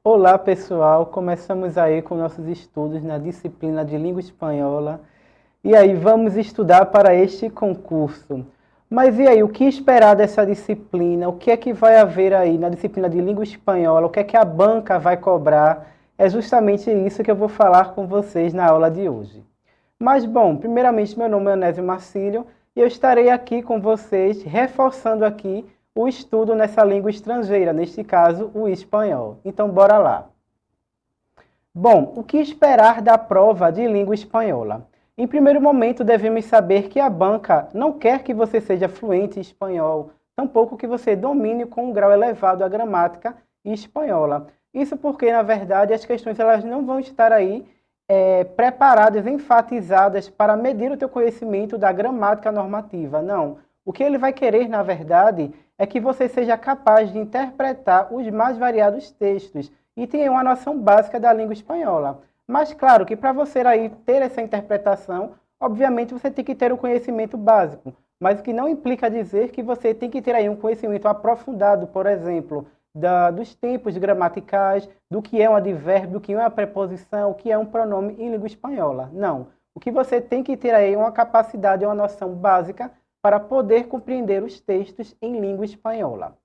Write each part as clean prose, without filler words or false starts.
Olá, pessoal. Começamos aí com nossos estudos na disciplina de língua espanhola. E aí, vamos estudar para este concurso. Mas e aí, o que esperar dessa disciplina? O que é que vai haver aí na disciplina de língua espanhola? O que é que a banca vai cobrar? É justamente isso que eu vou falar com vocês na aula de hoje. Mas, bom, primeiramente, meu nome é Onésio Marcílio e eu estarei aqui com vocês, reforçando aqui o estudo nessa língua estrangeira, neste caso, o espanhol. Então, bora lá. Bom, o que esperar da prova de língua espanhola? Em primeiro momento, devemos saber que a banca não quer que você seja fluente em espanhol, tampouco que você domine com um grau elevado a gramática espanhola. Isso porque, na verdade, as questões elas não vão estar aí preparadas, enfatizadas para medir o teu conhecimento da gramática normativa. Não. O que ele vai querer, na verdade, é que você seja capaz de interpretar os mais variados textos e tenha uma noção básica da língua espanhola. Mas claro que para você aí ter essa interpretação, obviamente você tem que ter o conhecimento básico, mas o que não implica dizer que você tem que ter aí um conhecimento aprofundado, por exemplo, dos tempos gramaticais, do que é um advérbio, do que é uma preposição, o que é um pronome em língua espanhola. Não. O que você tem que ter aí é uma capacidade, uma noção básica para poder compreender os textos em língua espanhola.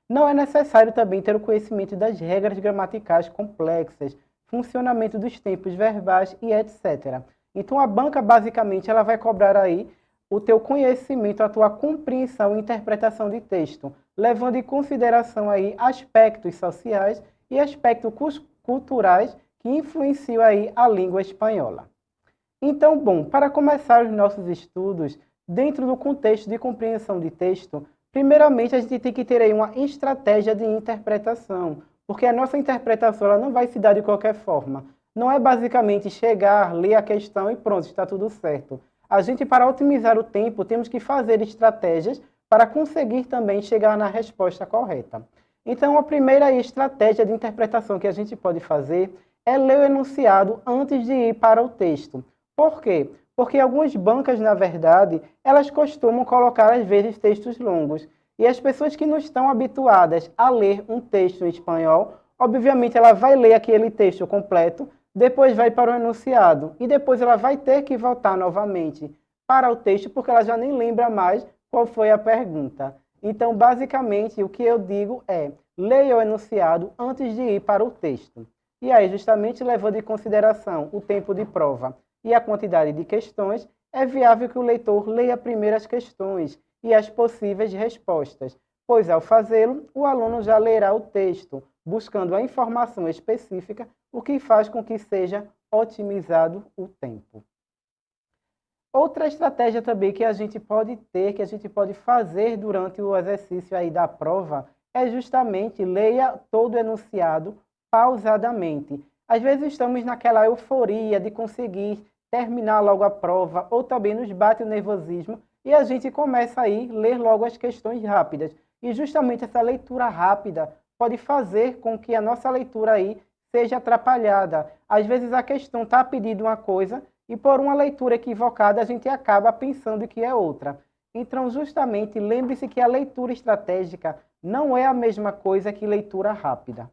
Não é necessário também ter o conhecimento das regras gramaticais complexas, funcionamento dos tempos verbais e etc. Então a banca basicamente ela vai cobrar aí o teu conhecimento, a tua compreensão e interpretação de texto, levando em consideração aí aspectos sociais e aspectos culturais que influenciam aí a língua espanhola. Então, bom, para começar os nossos estudos, dentro do contexto de compreensão de texto, primeiramente a gente tem que ter aí uma estratégia de interpretação, porque a nossa interpretação ela não vai se dar de qualquer forma. Não é basicamente chegar, ler a questão e pronto, está tudo certo. A gente, para otimizar o tempo, temos que fazer estratégias para conseguir também chegar na resposta correta. Então, a primeira estratégia de interpretação que a gente pode fazer é ler o enunciado antes de ir para o texto. Por quê? Porque algumas bancas, na verdade, elas costumam colocar, às vezes, textos longos. E as pessoas que não estão habituadas a ler um texto em espanhol, obviamente ela vai ler aquele texto completo, depois vai para o enunciado, e depois ela vai ter que voltar novamente para o texto, porque ela já nem lembra mais qual foi a pergunta. Então, basicamente, o que eu digo é, leia o enunciado antes de ir para o texto. E aí, justamente levando em consideração o tempo de prova e a quantidade de questões, é viável que o leitor leia primeiro as questões e as possíveis respostas, pois ao fazê-lo, o aluno já lerá o texto, buscando a informação específica, o que faz com que seja otimizado o tempo. Outra estratégia também que a gente pode ter, que a gente pode fazer durante o exercício aí da prova, é justamente leia todo o enunciado pausadamente. Às vezes estamos naquela euforia de conseguir terminar logo a prova, ou também nos bate o nervosismo, e a gente começa aí a ler logo as questões rápidas. E justamente essa leitura rápida pode fazer com que a nossa leitura aí seja atrapalhada. Às vezes a questão está pedindo uma coisa e por uma leitura equivocada a gente acaba pensando que é outra. Então, justamente, lembre-se que a leitura estratégica não é a mesma coisa que leitura rápida.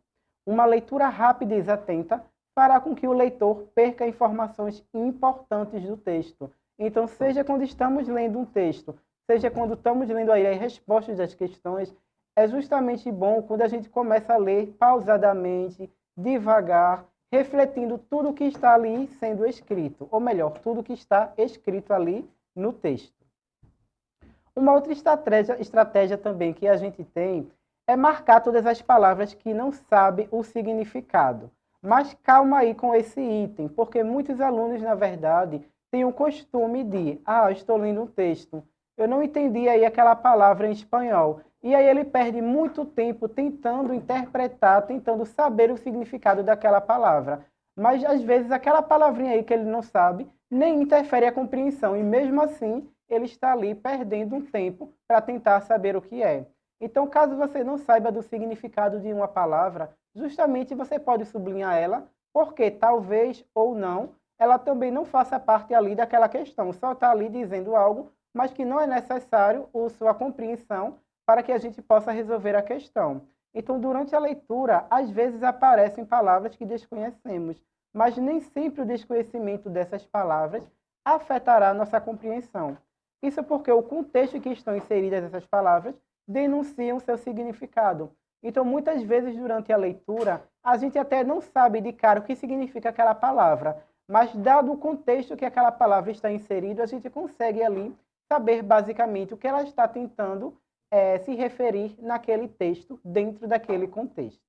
Uma leitura rápida e desatenta fará com que o leitor perca informações importantes do texto. Então, seja quando estamos lendo um texto, seja quando estamos lendo aí as respostas das questões, é justamente bom quando a gente começa a ler pausadamente, devagar, refletindo tudo o que está ali sendo escrito, ou melhor, tudo que está escrito ali no texto. Uma outra estratégia também que a gente tem é marcar todas as palavras que não sabe o significado. Mas calma aí com esse item, porque muitos alunos, na verdade, têm o costume de, estou lendo um texto, eu não entendi aí aquela palavra em espanhol. E aí ele perde muito tempo tentando interpretar, tentando saber o significado daquela palavra. Mas às vezes aquela palavrinha aí que ele não sabe nem interfere a compreensão. E mesmo assim, ele está ali perdendo um tempo para tentar saber o que é. Então, caso você não saiba do significado de uma palavra, justamente você pode sublinhar ela, porque talvez ou não, ela também não faça parte ali daquela questão. Só está ali dizendo algo, mas que não é necessário a sua compreensão para que a gente possa resolver a questão. Então, durante a leitura, às vezes aparecem palavras que desconhecemos, mas nem sempre o desconhecimento dessas palavras afetará a nossa compreensão. Isso porque o contexto em que estão inseridas essas palavras denunciam seu significado. Então, muitas vezes, durante a leitura, a gente até não sabe de cara o que significa aquela palavra, mas, dado o contexto que aquela palavra está inserida, a gente consegue ali saber basicamente o que ela está tentando se referir naquele texto, dentro daquele contexto.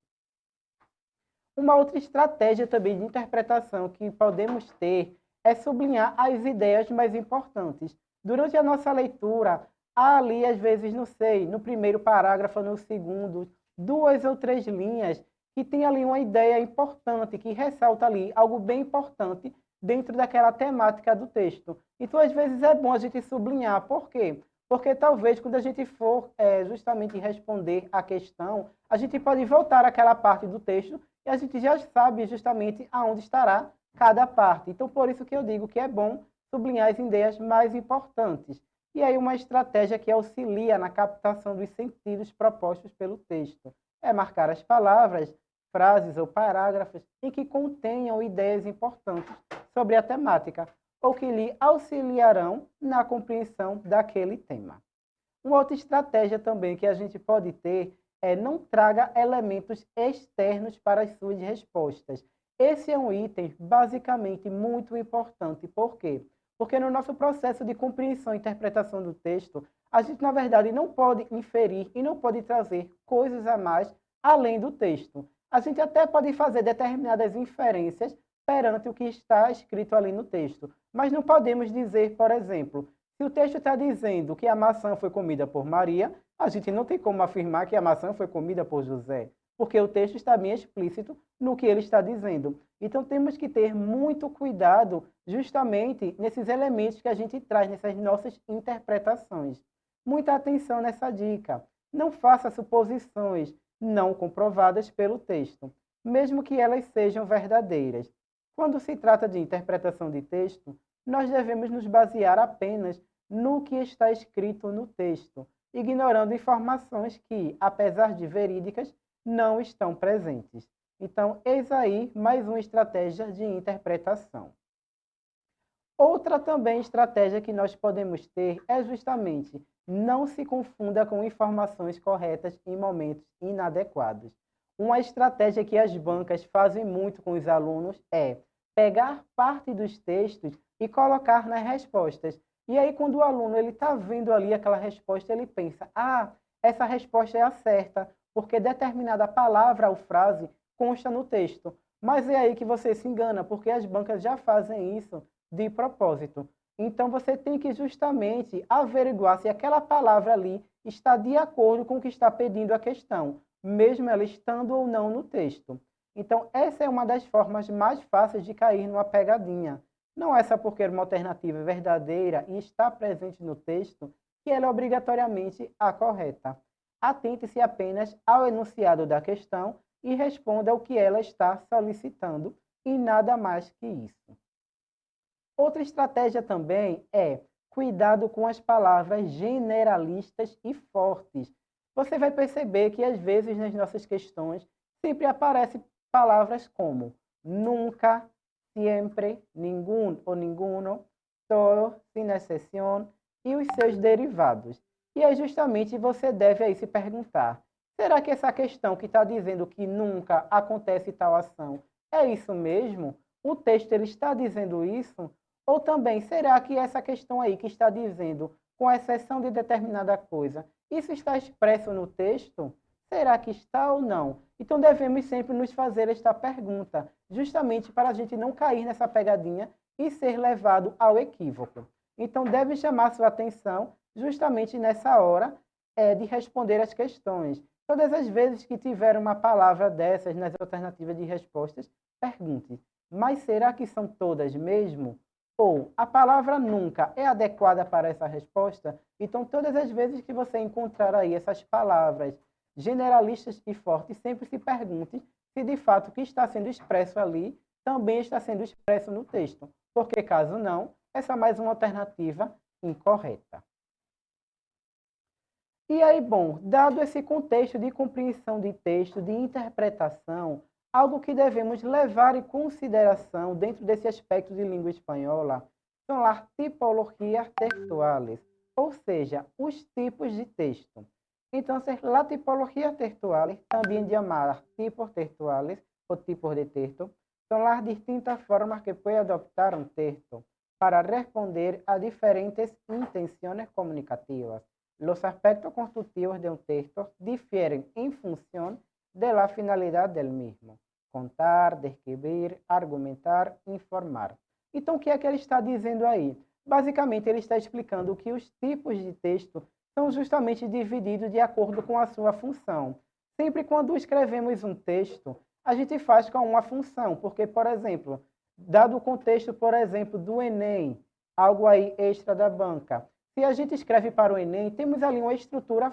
Uma outra estratégia também de interpretação que podemos ter é sublinhar as ideias mais importantes. Durante a nossa leitura, há ali, às vezes, não sei, no primeiro parágrafo, no segundo, 2 ou 3 linhas, que tem ali uma ideia importante, que ressalta ali algo bem importante dentro daquela temática do texto. Então, às vezes, é bom a gente sublinhar. Por quê? Porque talvez, quando a gente for justamente responder a questão, a gente pode voltar àquela parte do texto e a gente já sabe justamente aonde estará cada parte. Então, por isso que eu digo que é bom sublinhar as ideias mais importantes. E aí, uma estratégia que auxilia na captação dos sentidos propostos pelo texto é marcar as palavras, frases ou parágrafos em que contenham ideias importantes sobre a temática ou que lhe auxiliarão na compreensão daquele tema. Uma outra estratégia também que a gente pode ter é não traga elementos externos para as suas respostas. Esse é um item basicamente muito importante. Por quê? Porque no nosso processo de compreensão e interpretação do texto, a gente, na verdade, não pode inferir e não pode trazer coisas a mais além do texto. A gente até pode fazer determinadas inferências perante o que está escrito ali no texto, mas não podemos dizer, por exemplo, se o texto está dizendo que a maçã foi comida por Maria, a gente não tem como afirmar que a maçã foi comida por José, porque o texto está bem explícito no que ele está dizendo. Então temos que ter muito cuidado justamente nesses elementos que a gente traz nessas nossas interpretações. Muita atenção nessa dica. Não faça suposições não comprovadas pelo texto, mesmo que elas sejam verdadeiras. Quando se trata de interpretação de texto, nós devemos nos basear apenas no que está escrito no texto, ignorando informações que, apesar de verídicas, não estão presentes. Então, eis aí mais uma estratégia de interpretação. Outra também estratégia que nós podemos ter é justamente não se confunda com informações corretas em momentos inadequados. Uma estratégia que as bancas fazem muito com os alunos é pegar parte dos textos e colocar nas respostas. E aí, quando o aluno está vendo ali aquela resposta, ele pensa, essa resposta é a certa, porque determinada palavra ou frase consta no texto. Mas é aí que você se engana, porque as bancas já fazem isso de propósito. Então, você tem que justamente averiguar se aquela palavra ali está de acordo com o que está pedindo a questão, mesmo ela estando ou não no texto. Então, essa é uma das formas mais fáceis de cair numa pegadinha. Não é só porque uma alternativa é verdadeira e está presente no texto que ela é obrigatoriamente a correta. Atente-se apenas ao enunciado da questão e responda o que ela está solicitando, e nada mais que isso. Outra estratégia também é cuidado com as palavras generalistas e fortes. Você vai perceber que, às vezes, nas nossas questões, sempre aparecem palavras como nunca, siempre, ningún ou ninguno, todo, sin exceção e os seus derivados. E aí, justamente, você deve aí se perguntar, será que essa questão que está dizendo que nunca acontece tal ação é isso mesmo? O texto ele está dizendo isso? Ou também, será que essa questão aí que está dizendo, com exceção de determinada coisa, isso está expresso no texto? Será que está ou não? Então devemos sempre nos fazer esta pergunta, justamente para a gente não cair nessa pegadinha e ser levado ao equívoco. Então deve chamar sua atenção justamente nessa hora de responder as questões. Todas as vezes que tiver uma palavra dessas nas alternativas de respostas, pergunte, mas será que são todas mesmo? Ou a palavra nunca é adequada para essa resposta? Então, todas as vezes que você encontrar aí essas palavras generalistas e fortes, sempre se pergunte se de fato o que está sendo expresso ali também está sendo expresso no texto. Porque, caso não, essa é mais uma alternativa incorreta. E aí, bom, dado esse contexto de compreensão de texto, de interpretação, algo que devemos levar em consideração dentro desse aspecto de língua espanhola são as tipologias textuales, ou seja, os tipos de texto. Então, las tipologías textuales, también llamadas tipos textuales o tipos de texto, son las distintas formas que puede adoptar un texto para responder a diferentes intenciones comunicativas. Los aspectos constructivos de un texto difieren en función de la finalidad del mismo. Contar, descrever, argumentar, informar. Então, o que é que ele está dizendo aí? Basicamente, ele está explicando que os tipos de texto são justamente divididos de acordo com a sua função. Sempre quando escrevemos um texto, a gente faz com uma função, porque, por exemplo, dado o contexto, por exemplo, do Enem, algo aí extra da banca, se a gente escreve para o Enem, temos ali uma estrutura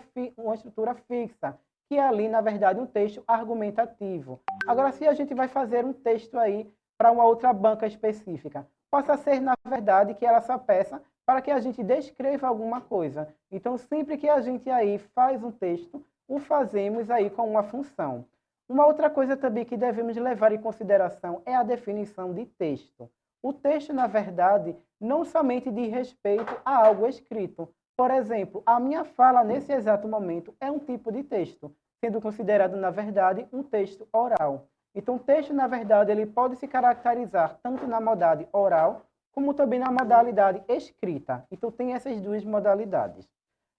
fixa, que é ali, na verdade, um texto argumentativo. Agora, se a gente vai fazer um texto aí para uma outra banca específica, possa ser, na verdade, que ela só peça para que a gente descreva alguma coisa. Então, sempre que a gente aí faz um texto, o fazemos aí com uma função. Uma outra coisa também que devemos levar em consideração é a definição de texto. O texto, na verdade, não somente diz respeito a algo escrito. Por exemplo, a minha fala nesse exato momento é um tipo de texto, sendo considerado, na verdade, um texto oral. Então, o texto, na verdade, ele pode se caracterizar tanto na modalidade oral, como também na modalidade escrita. Então, tem essas duas modalidades.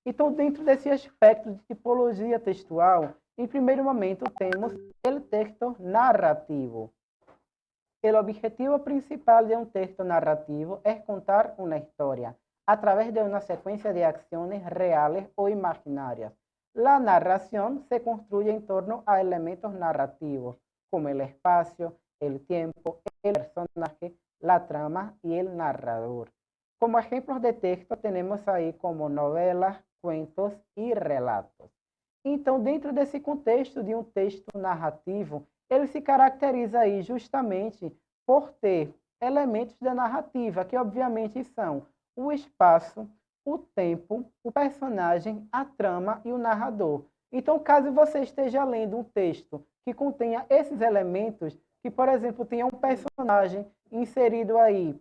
Então, dentro desse aspecto de tipologia textual, em primeiro momento, temos o texto narrativo. O objetivo principal de um texto narrativo é contar uma história a través de una secuencia de acciones reales o imaginarias. La narración se construye en torno a elementos narrativos, como el espacio, el tiempo, el personaje, la trama y el narrador. Como ejemplos de texto, tenemos aí como novelas, cuentos e relatos. Então, dentro desse contexto de um texto narrativo, ele se caracteriza aí justamente por ter elementos da narrativa, que obviamente são o espaço, o tempo, o personagem, a trama e o narrador. Então, caso você esteja lendo um texto que contenha esses elementos, que, por exemplo, tenha um personagem inserido aí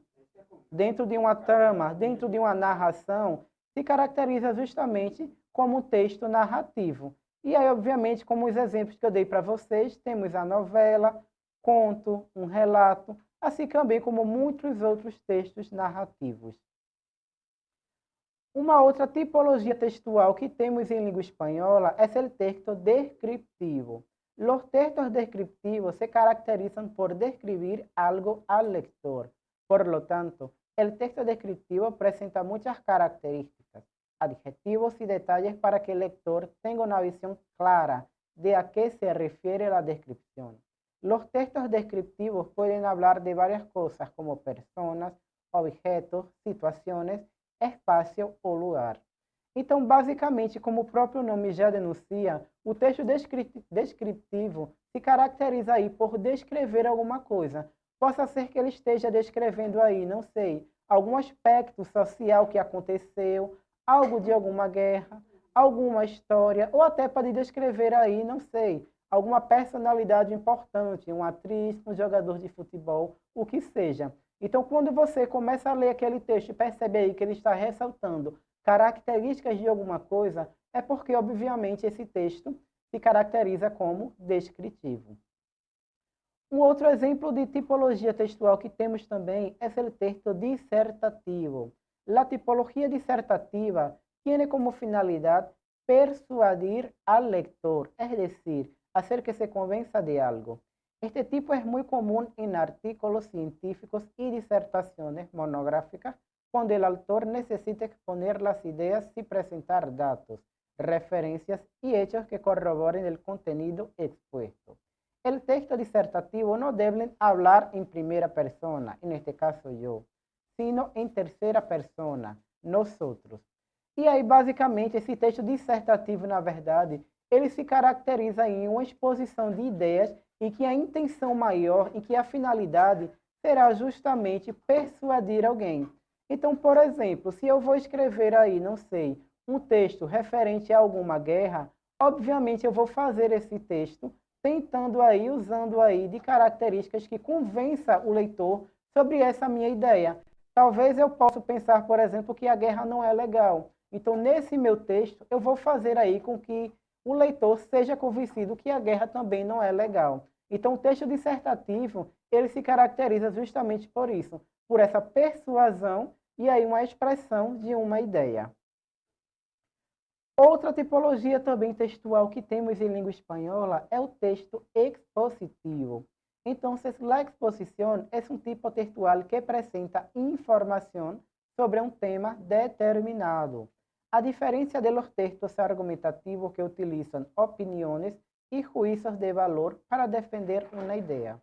dentro de uma trama, dentro de uma narração, se caracteriza justamente como um texto narrativo. E aí, obviamente, como os exemplos que eu dei para vocês, temos a novela, conto, um relato, assim também como muitos outros textos narrativos. Uma outra tipologia textual que temos em língua espanhola é o texto descriptivo. Los textos descriptivos se caracterizan por describir algo al lector. Por lo tanto, el texto descriptivo presenta muchas características, adjetivos y detalles para que el lector tenga una visión clara de a qué se refiere la descripción. Los textos descriptivos pueden hablar de varias cosas como personas, objetos, situaciones, espaço ou lugar. Então, basicamente, como o próprio nome já denuncia, o texto descritivo se caracteriza aí por descrever alguma coisa. Possa ser que ele esteja descrevendo aí, não sei, algum aspecto social que aconteceu, algo de alguma guerra, alguma história, ou até pode descrever aí, não sei, alguma personalidade importante, uma atriz, um jogador de futebol, o que seja. Então, quando você começa a ler aquele texto e percebe aí que ele está ressaltando características de alguma coisa, é porque, obviamente, esse texto se caracteriza como descritivo. Um outro exemplo de tipologia textual que temos também é o texto dissertativo. A tipologia dissertativa tem como finalidade persuadir al lector, es decir, hacer que se convenza de algo. Este tipo es muy común en artículos científicos y disertaciones monográficas cuando el autor necesita exponer las ideas y presentar datos, referencias y hechos que corroboren el contenido expuesto. El texto disertativo no debe hablar en primera persona, en este caso yo, sino en terceira persona, nosotros. E aí, basicamente, esse texto dissertativo, na verdade, ele se caracteriza em uma exposição de ideias e que a intenção maior e que a finalidade será justamente persuadir alguém. Então, por exemplo, se eu vou escrever aí, não sei, um texto referente a alguma guerra, obviamente eu vou fazer esse texto tentando aí, usando aí de características que convença o leitor sobre essa minha ideia. Talvez eu possa pensar, por exemplo, que a guerra não é legal. Então, nesse meu texto, eu vou fazer aí com que o leitor seja convencido que a guerra também não é legal. Então, o texto dissertativo, ele se caracteriza justamente por isso, por essa persuasão e aí uma expressão de uma ideia. Outra tipologia também textual que temos em língua espanhola é o texto expositivo. Então, la exposición es un tipo textual que presenta información sobre un tema determinado. A diferencia de los textos argumentativos que utilizan opiniones y juicios de valor para defender una idea.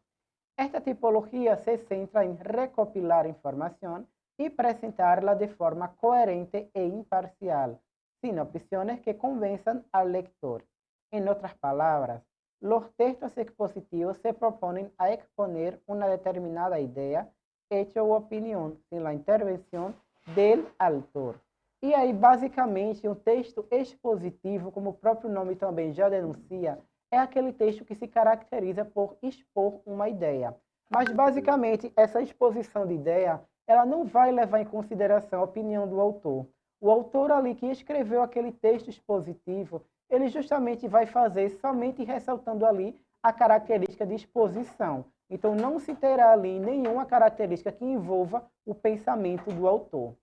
Esta tipología se centra en recopilar información y presentarla de forma coherente e imparcial, sin opciones que convenzan al lector. En otras palabras, los textos expositivos se proponen a exponer una determinada idea, hecho o opinión, sin la intervención del autor. E aí, basicamente, um texto expositivo, como o próprio nome também já denuncia, é aquele texto que se caracteriza por expor uma ideia. Mas, basicamente, essa exposição de ideia, ela não vai levar em consideração a opinião do autor. O autor ali que escreveu aquele texto expositivo, ele justamente vai fazer somente ressaltando ali a característica de exposição. Então, não se terá ali nenhuma característica que envolva o pensamento do autor.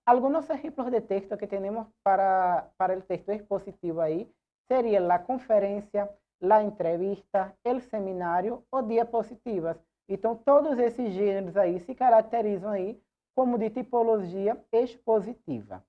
Algunos ejemplos de texto que tenemos para el texto expositivo ahí sería la conferencia, la entrevista, el seminario ou diapositivas. Então, todos esses gêneros aí se caracterizam aí como de tipologia expositiva.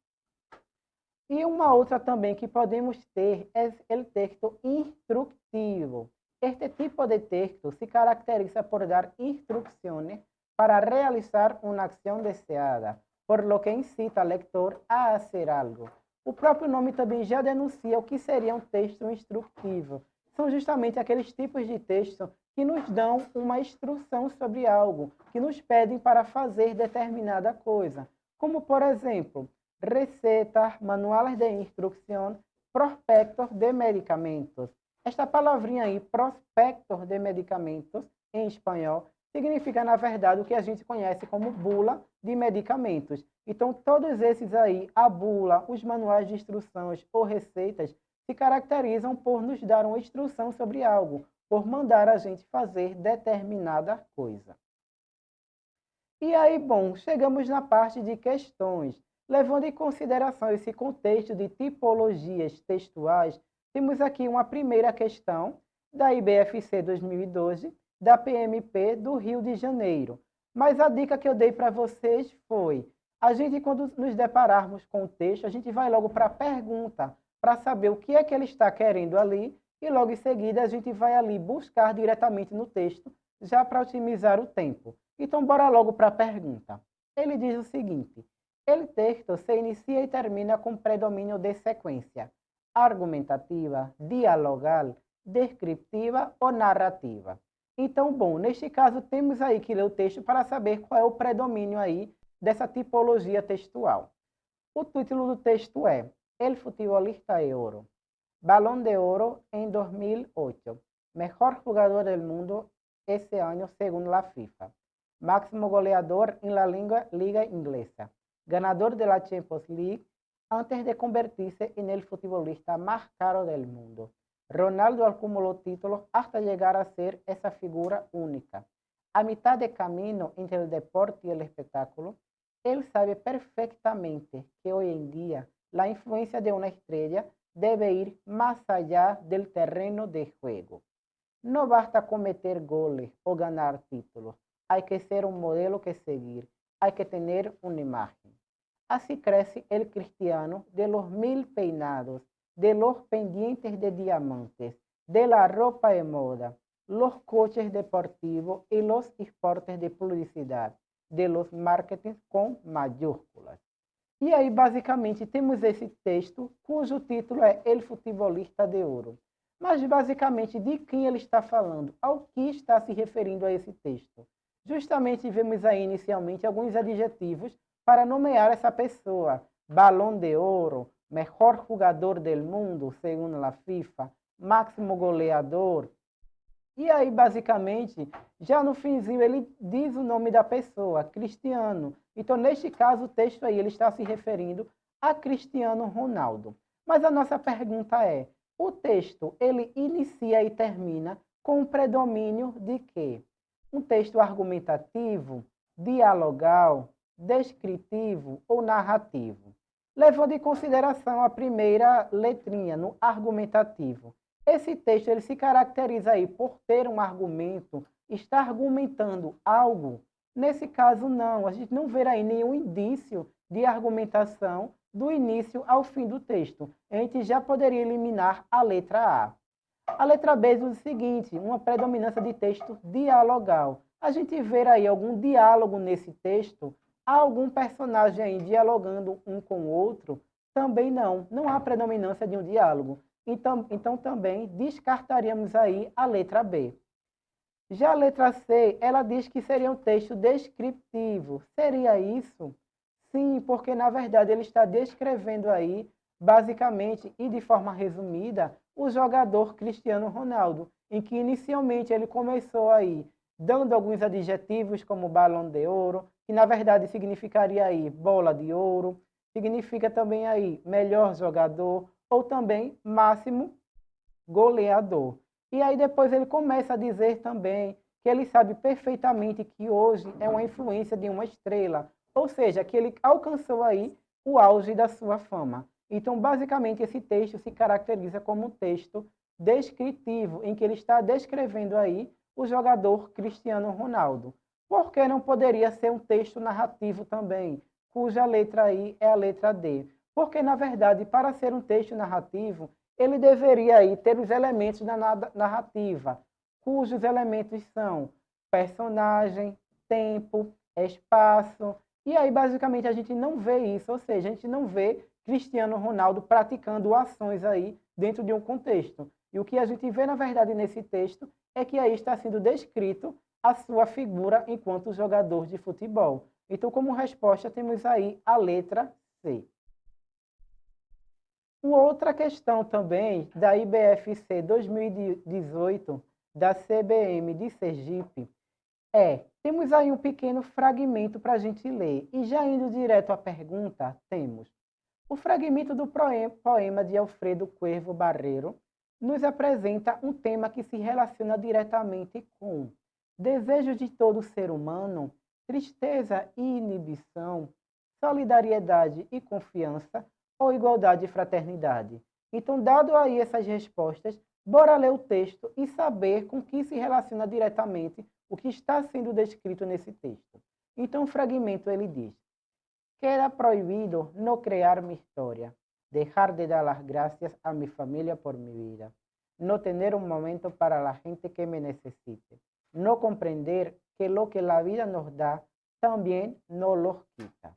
E uma outra também que podemos ter é o texto instructivo. Este tipo de texto se caracteriza por dar instrucciones para realizar uma ação deseada, por lo que incita al lector a hacer algo. O próprio nome também já denuncia o que seria um texto instrutivo. São justamente aqueles tipos de texto que nos dão uma instrução sobre algo, que nos pedem para fazer determinada coisa. Como, por exemplo, recetas, manuales de instrucción, prospectos de medicamentos. Esta palavrinha aí, prospectos de medicamentos, em espanhol, significa, na verdade, o que a gente conhece como bula de medicamentos. Então, todos esses aí, a bula, os manuais de instruções ou receitas, se caracterizam por nos dar uma instrução sobre algo, por mandar a gente fazer determinada coisa. E aí, bom, chegamos na parte de questões. Levando em consideração esse contexto de tipologias textuais, temos aqui uma primeira questão da IBFC 2012, da PMP do Rio de Janeiro. Mas a dica que eu dei para vocês foi, a gente quando nos depararmos com o texto, a gente vai logo para a pergunta, para saber o que é que ele está querendo ali, e logo em seguida a gente vai ali buscar diretamente no texto, já para otimizar o tempo. Então, bora logo para a pergunta. Ele diz o seguinte: el texto se inicia y termina con predominio de secuencia argumentativa, dialogal, descriptiva ou narrativa. Então, bom, neste caso temos aí que ler o texto para saber qual é o predomínio aí dessa tipologia textual. O título do texto é El futbolista de oro, Balón de Oro en 2008, mejor jugador del mundo ese año según la FIFA, máximo goleador en la liga inglesa, ganador de la Champions League antes de convertirse en el futbolista más caro del mundo. Ronaldo acumuló títulos hasta llegar a ser esa figura única. A mitad de camino entre el deporte y el espectáculo, él sabe perfectamente que hoy en día la influencia de una estrella debe ir más allá del terreno de juego. No basta con meter goles o ganar títulos. Hay que ser un modelo que seguir. Hay que tener una imagen. Así crece el cristiano de los 1000 peinados, de los pendientes de diamantes, de la ropa de moda, los coches deportivos y los esportes de publicidad, de los marketing com mayúsculas. E aí, basicamente, temos esse texto, cujo título é El Futebolista de Ouro. Mas, basicamente, de quem ele está falando? Ao que está se referindo a esse texto? Justamente vemos aí, inicialmente, alguns adjetivos para nomear essa pessoa. Balão de ouro, Mejor jogador del mundo, segundo a FIFA, máximo goleador. E aí, basicamente, já no finzinho, ele diz o nome da pessoa, Cristiano. Então, neste caso, o texto aí, ele está se referindo a Cristiano Ronaldo. Mas a nossa pergunta é, o texto, ele inicia e termina com o predomínio de quê? Um texto argumentativo, dialogal, descritivo ou narrativo? Levando em consideração a primeira letrinha, no argumentativo. Esse texto ele se caracteriza aí por ter um argumento, está argumentando algo. Nesse caso, não. A gente não vê aí nenhum indício de argumentação do início ao fim do texto. A gente já poderia eliminar a letra A. A letra B diz o seguinte, uma predominância de texto dialogal. A gente vê aí algum diálogo nesse texto, há algum personagem aí dialogando um com o outro? Também não, não há predominância de um diálogo. Então também descartaríamos aí a letra B. Já a letra C, ela diz que seria um texto descritivo. Seria isso? Sim, porque na verdade ele está descrevendo aí, basicamente e de forma resumida, o jogador Cristiano Ronaldo, em que inicialmente ele começou aí dando alguns adjetivos como balão de ouro, que na verdade significaria aí bola de ouro, significa também aí melhor jogador ou também máximo goleador. E aí depois ele começa a dizer também que ele sabe perfeitamente que hoje é uma influência de uma estrela, ou seja, que ele alcançou aí o auge da sua fama. Então, basicamente, esse texto se caracteriza como um texto descritivo, em que ele está descrevendo aí o jogador Cristiano Ronaldo. Por que não poderia ser um texto narrativo também, cuja letra aí é a letra D? Porque, na verdade, para ser um texto narrativo, ele deveria aí ter os elementos da narrativa, cujos elementos são personagem, tempo, espaço. E aí, basicamente, a gente não vê isso, ou seja, a gente não vê Cristiano Ronaldo praticando ações aí dentro de um contexto. E o que a gente vê, na verdade, nesse texto é que aí está sendo descrito a sua figura enquanto jogador de futebol. Então, como resposta, temos aí a letra C. Uma outra questão também da IBFC 2018, da CBM de Sergipe, temos aí um pequeno fragmento para a gente ler. E já indo direto à pergunta, temos o fragmento do poema de Alfredo Cuervo Barreiro, nos apresenta um tema que se relaciona diretamente com desejo de todo ser humano, tristeza e inibição, solidariedade e confiança, ou igualdade e fraternidade. Então, dado aí essas respostas, bora ler o texto e saber com que se relaciona diretamente o que está sendo descrito nesse texto. Então, o fragmento ele diz: queda prohibido no crear mi historia, dejar de dar las gracias a mi familia por mi vida, no tener un momento para la gente que me necesite, no comprender que lo que la vida nos da también nos los quita.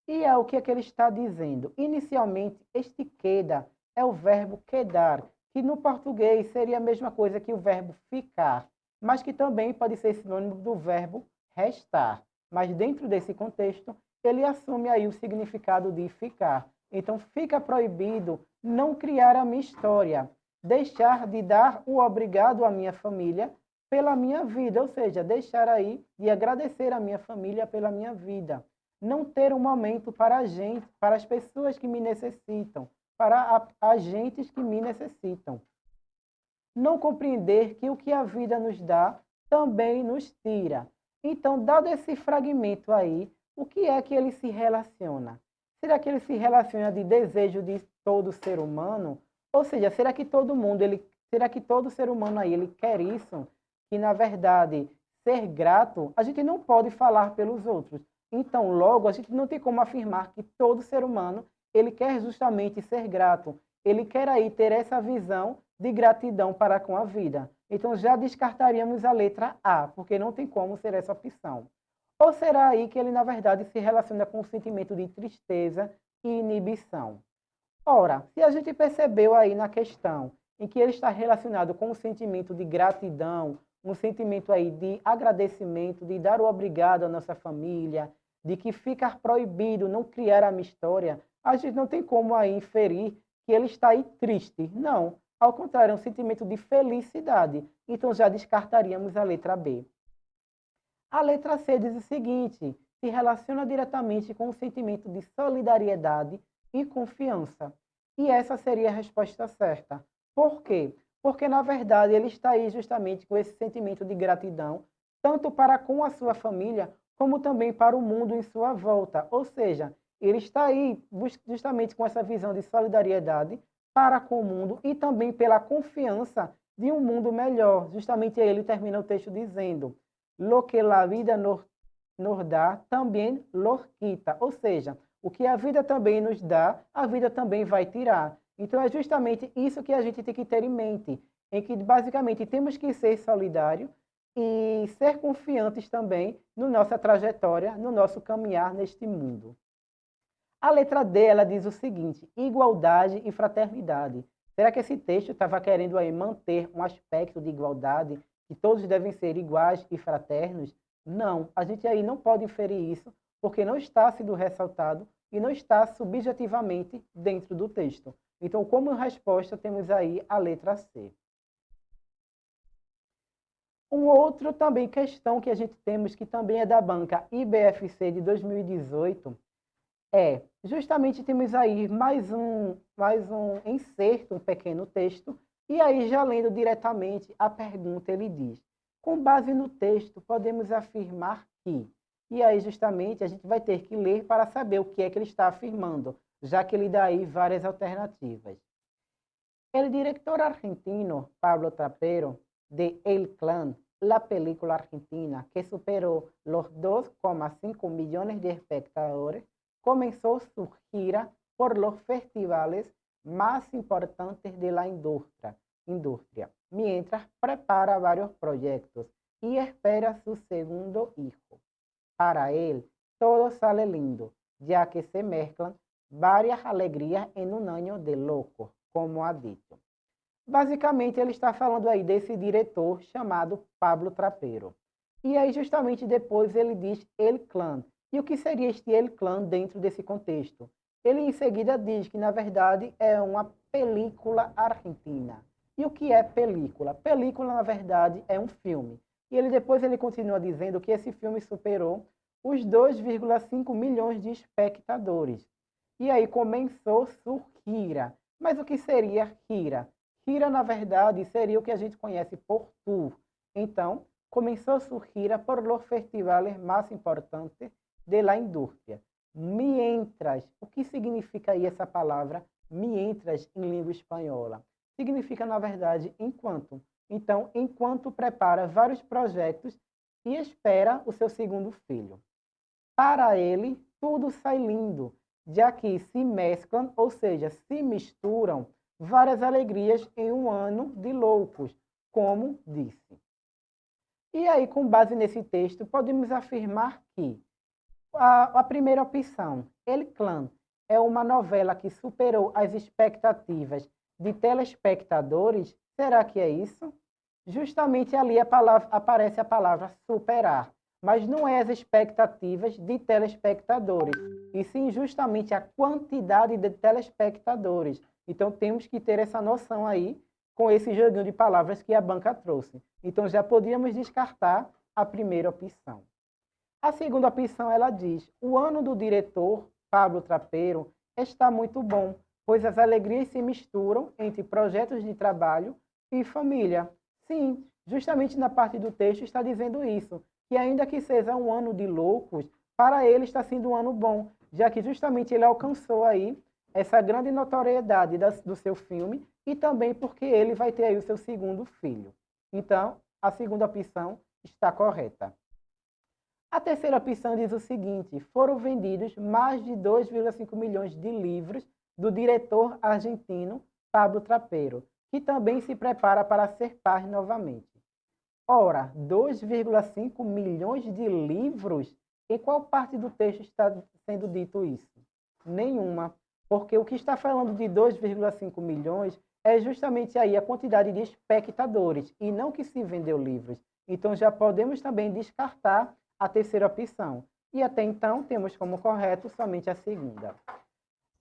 E é o que é que ele está dizendo. Inicialmente, este queda é o verbo quedar, que no português seria a mesma coisa que o verbo ficar, mas que também pode ser sinônimo do verbo restar. Mas dentro desse contexto, ele assume aí o significado de ficar. Então, fica proibido não criar a minha história, deixar de dar o obrigado à minha família pela minha vida, ou seja, deixar aí de agradecer à minha família pela minha vida. Não ter um momento para a gente, para as pessoas que me necessitam, para agentes que me necessitam. Não compreender que o que a vida nos dá também nos tira. Então, dado esse fragmento aí, o que é que ele se relaciona? Será que ele se relaciona de desejo de todo ser humano? Ou seja, será que todo ser humano aí ele quer isso? Que na verdade ser grato, a gente não pode falar pelos outros. Então, logo, a gente não tem como afirmar que todo ser humano ele quer justamente ser grato. Ele quer aí ter essa visão de gratidão para com a vida. Então, já descartaríamos a letra A, porque não tem como ser essa opção. Ou será aí que ele, na verdade, se relaciona com o sentimento de tristeza e inibição? Ora, se a gente percebeu aí na questão em que ele está relacionado com o sentimento de gratidão, um sentimento aí de agradecimento, de dar o obrigado à nossa família, de que fica proibido não criar a minha história, a gente não tem como aí inferir que ele está aí triste. Não, ao contrário, é um sentimento de felicidade. Então já descartaríamos a letra B. A letra C diz o seguinte: se relaciona diretamente com o sentimento de solidariedade e confiança. E essa seria a resposta certa. Por quê? Porque, na verdade, ele está aí justamente com esse sentimento de gratidão, tanto para com a sua família, como também para o mundo em sua volta. Ou seja, ele está aí justamente com essa visão de solidariedade para com o mundo e também pela confiança de um mundo melhor. Justamente aí ele termina o texto dizendo: lo que la vida nos dá, também los quita. Ou seja, o que a vida também nos dá, a vida também vai tirar. Então é justamente isso que a gente tem que ter em mente, em que basicamente temos que ser solidários e ser confiantes também na nossa trajetória, no nosso caminhar neste mundo. A letra D, ela diz o seguinte: igualdade e fraternidade. Será que esse texto estava querendo aí manter um aspecto de igualdade, que todos devem ser iguais e fraternos? Não, a gente aí não pode inferir isso, porque não está sendo ressaltado e não está subjetivamente dentro do texto. Então, como resposta, temos aí a letra C. Um outro também questão que a gente temos, que também é da banca IBFC de 2018, justamente temos aí mais um inserto, um pequeno texto, e aí já lendo diretamente a pergunta, ele diz: com base no texto, podemos afirmar que... E aí justamente a gente vai ter que ler para saber o que é que ele está afirmando, já que ele dá aí várias alternativas. El director argentino Pablo Trapero, de El Clan, la película argentina que superó los 2,5 millones de espectadores, comenzó su gira por los festivales más importantes de la industria, mientras prepara varios proyectos y espera su segundo hijo. Para él, todo sale lindo, ya que se mezclan varias alegrías en un año de locos, como ha dicho. Basicamente, ele está falando aí desse diretor chamado Pablo Trapero. E aí, justamente depois, ele diz El Clan. E o que seria este El Clan dentro desse contexto? Ele, em seguida, diz que, na verdade, é uma película argentina. E o que é película? Película, na verdade, é um filme. E depois ele continua dizendo que esse filme superou os 2,5 milhões de espectadores. E aí começou sua gira. Mas o que seria gira? Gira, na verdade, seria o que a gente conhece por tour. Então, começou sua gira por los festivales mais importantes de la indústria. Mientras, o que significa aí essa palavra mientras em língua espanhola? Significa, na verdade, enquanto. Então, enquanto prepara vários projetos e espera o seu segundo filho. Para ele, tudo sai lindo, já que se mesclam, ou seja, se misturam, várias alegrias em um ano de loucos, como disse. E aí, com base nesse texto, podemos afirmar que a primeira opção, El Clan, é uma novela que superou as expectativas de telespectadores. Será que é isso? Justamente ali aparece a palavra superar, mas não é as expectativas de telespectadores, e sim justamente a quantidade de telespectadores. Então temos que ter essa noção aí com esse joguinho de palavras que a banca trouxe. Então já podíamos descartar a primeira opção. A segunda opção, ela diz: o ano do diretor Pablo Trapero está muito bom, pois as alegrias se misturam entre projetos de trabalho e família. Sim, justamente na parte do texto está dizendo isso, que ainda que seja um ano de loucos, para ele está sendo um ano bom, já que justamente ele alcançou aí essa grande notoriedade do seu filme e também porque ele vai ter aí o seu segundo filho. Então, a segunda opção está correta. A terceira opção diz o seguinte: foram vendidos mais de 2,5 milhões de livros do diretor argentino Pablo Trapero, que também se prepara para ser pai novamente. Ora, 2,5 milhões de livros? Em qual parte do texto está sendo dito isso? Nenhuma, porque o que está falando de 2,5 milhões é justamente aí a quantidade de espectadores, e não que se vendeu livros. Então já podemos também descartar a terceira opção. E até então temos como correto somente a segunda.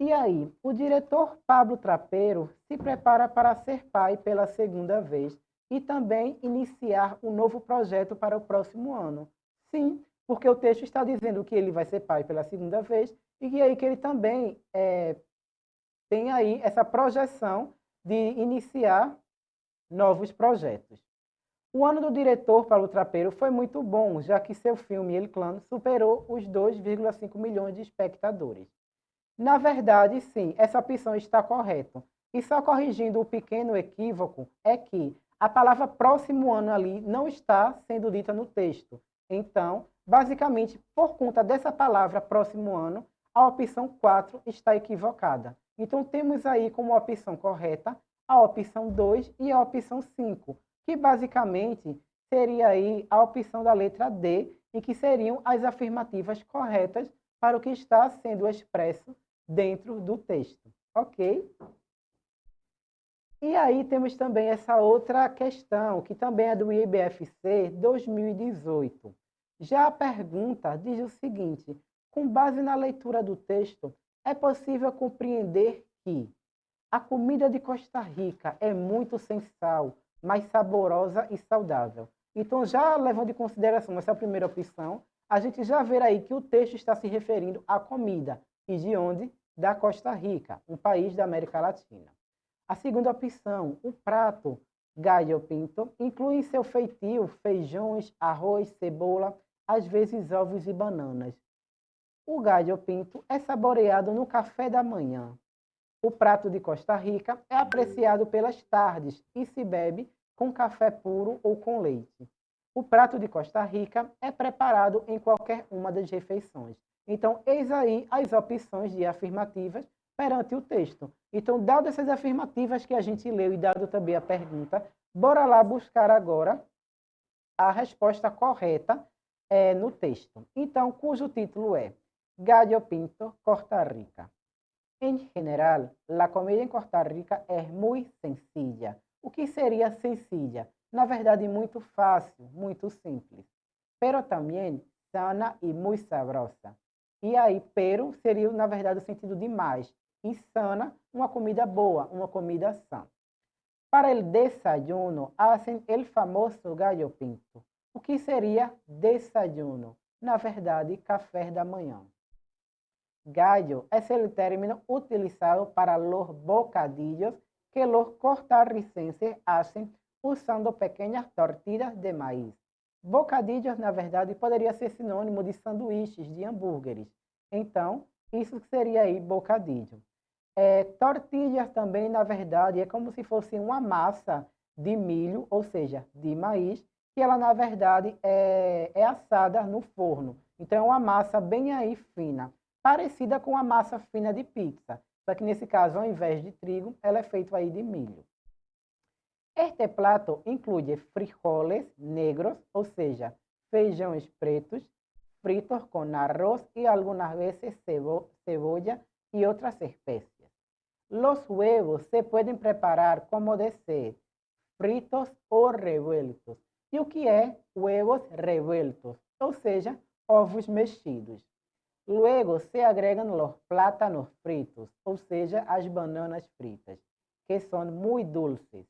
E aí, o diretor Pablo Trapeiro se prepara para ser pai pela segunda vez e também iniciar um novo projeto para o próximo ano. Sim, porque o texto está dizendo que ele vai ser pai pela segunda vez e que aí que ele também tem aí essa projeção de iniciar novos projetos. O ano do diretor Paulo Trapeiro foi muito bom, já que seu filme El Clã superou os 2,5 milhões de espectadores. Na verdade, sim, essa opção está correta. E só corrigindo o pequeno equívoco, é que a palavra próximo ano ali não está sendo dita no texto. Então, basicamente, por conta dessa palavra próximo ano, a opção 4 está equivocada. Então, temos aí como opção correta a opção 2 e a opção 5, que basicamente seria aí a opção da letra D e que seriam as afirmativas corretas para o que está sendo expresso dentro do texto, ok? E aí temos também essa outra questão, que também é do IBFC 2018. Já a pergunta diz o seguinte: com base na leitura do texto, é possível compreender que a comida de Costa Rica é muito sem sal, mas saborosa e saudável. Então, já levando em consideração essa primeira opção, a gente já vê aí que o texto está se referindo à comida. E de onde? Da Costa Rica, um país da América Latina. A segunda opção, o prato gallo pinto, inclui em seu feitio feijões, arroz, cebola, às vezes ovos e bananas. O gallo pinto é saboreado no café da manhã. O prato de Costa Rica é apreciado pelas tardes e se bebe com café puro ou com leite. O prato de Costa Rica é preparado em qualquer uma das refeições. Então, eis aí as opções de afirmativas perante o texto. Então, dado essas afirmativas que a gente leu e dado também a pergunta, bora lá buscar agora a resposta correta no texto. Então, cujo título é Gallo Pinto, Costa Rica. En general, la comida en Costa Rica es muy sencilla. O que seria sencilla? Na verdade, muito fácil, muito simples. Pero também sana e muito sabrosa. E aí, pero seria, na verdade, o sentido de mais. E sana, uma comida boa, uma comida sã. Para el desayuno, hacen el famoso gallo pinto. O que seria desayuno? Na verdade, café da manhã. Gallo es el término utilizado para los bocadillos que los costarricenses hacen usando pequeñas tortillas de maíz. Bocadillos, na verdade, poderia ser sinônimo de sanduíches, de hambúrgueres. Então, isso seria aí bocadilho. Tortillas também, na verdade, é como se fosse uma massa de milho, ou seja, de maíz, que ela, na verdade, é assada no forno. Então, é uma massa bem aí fina, parecida com a massa fina de pizza, só que nesse caso, ao invés de trigo, ela é feita aí de milho. Este plato inclui frijoles negros, ou seja, feijões pretos, fritos com arroz e algumas vezes cebolla e outras especias. Los huevos se pueden preparar como desee, fritos ou revueltos. E o que é huevos revueltos? Ou seja, ovos mexidos. Luego se agregan los plátanos fritos, ou seja, as bananas fritas, que são muito dulces.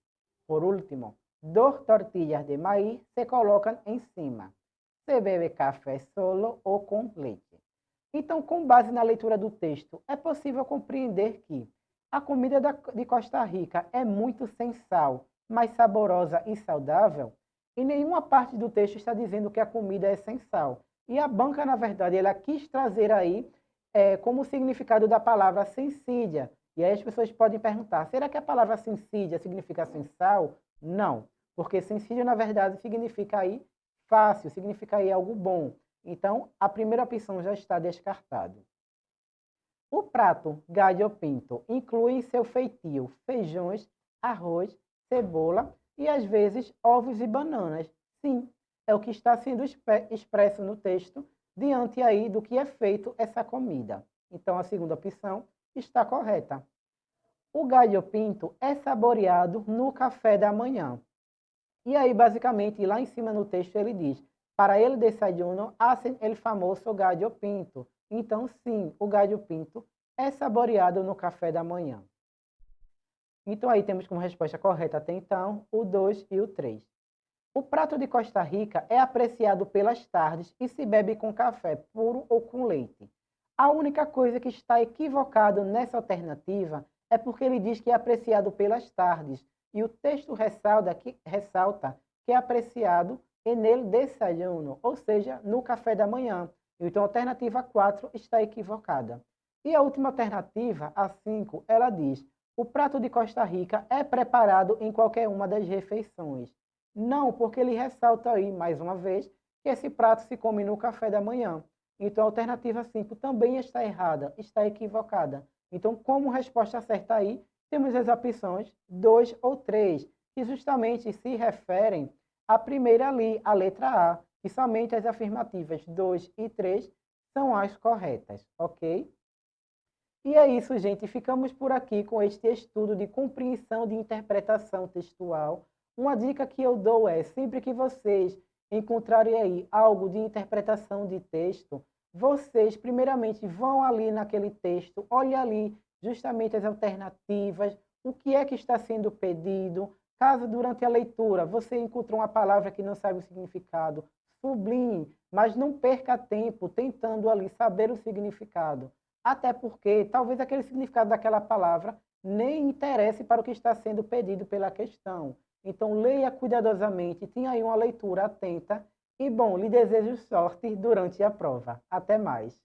Por último, 2 tortillas de maíz se colocam em cima. Se bebe café solo ou com leite. Então, com base na leitura do texto, é possível compreender que a comida de Costa Rica é muito sem sal, mas saborosa e saudável. E nenhuma parte do texto está dizendo que a comida é sem sal. E a banca, na verdade, ela quis trazer aí como significado da palavra sencilla. E aí as pessoas podem perguntar, será que a palavra sencilla significa sem sal? Não, porque sencilla, na verdade, significa aí fácil, significa aí algo bom. Então, a primeira opção já está descartada. O prato gallo pinto inclui em seu feitio feijões, arroz, cebola e, às vezes, ovos e bananas. Sim, é o que está sendo expresso no texto diante aí do que é feito essa comida. Então, a segunda opção está correta. O gallo pinto é saboreado no café da manhã. E aí, basicamente, lá em cima no texto ele diz, para el desayuno hacen el famoso gallo pinto. Então, sim, o gallo pinto é saboreado no café da manhã? Então aí temos como resposta correta até então o 2 e o 3. O prato de Costa Rica é apreciado pelas tardes e se bebe com café puro ou com leite. A única coisa que está equivocado nessa alternativa é porque ele diz que é apreciado pelas tardes e o texto ressalta que é apreciado nele desayuno, ou seja, no café da manhã. Então a alternativa 4 está equivocada. E a última alternativa, a 5, ela diz: o prato de Costa Rica é preparado em qualquer uma das refeições. Não, porque ele ressalta aí, mais uma vez, que esse prato se come no café da manhã. Então, a alternativa 5 também está errada, está equivocada. Então, como resposta certa aí, temos as opções 2 ou 3, que justamente se referem à primeira ali, a letra A, e somente as afirmativas 2 e 3 são as corretas, ok? E é isso, gente. Ficamos por aqui com este estudo de compreensão de interpretação textual. Uma dica que eu dou é, sempre que vocês encontrarem aí algo de interpretação de texto, vocês primeiramente vão ali naquele texto, olhem ali justamente as alternativas, o que é que está sendo pedido. Caso durante a leitura você encontre uma palavra que não sabe o significado, sublinhe, mas não perca tempo tentando ali saber o significado. Até porque talvez aquele significado daquela palavra nem interesse para o que está sendo pedido pela questão. Então, leia cuidadosamente, tenha aí uma leitura atenta e, bom, lhe desejo sorte durante a prova. Até mais.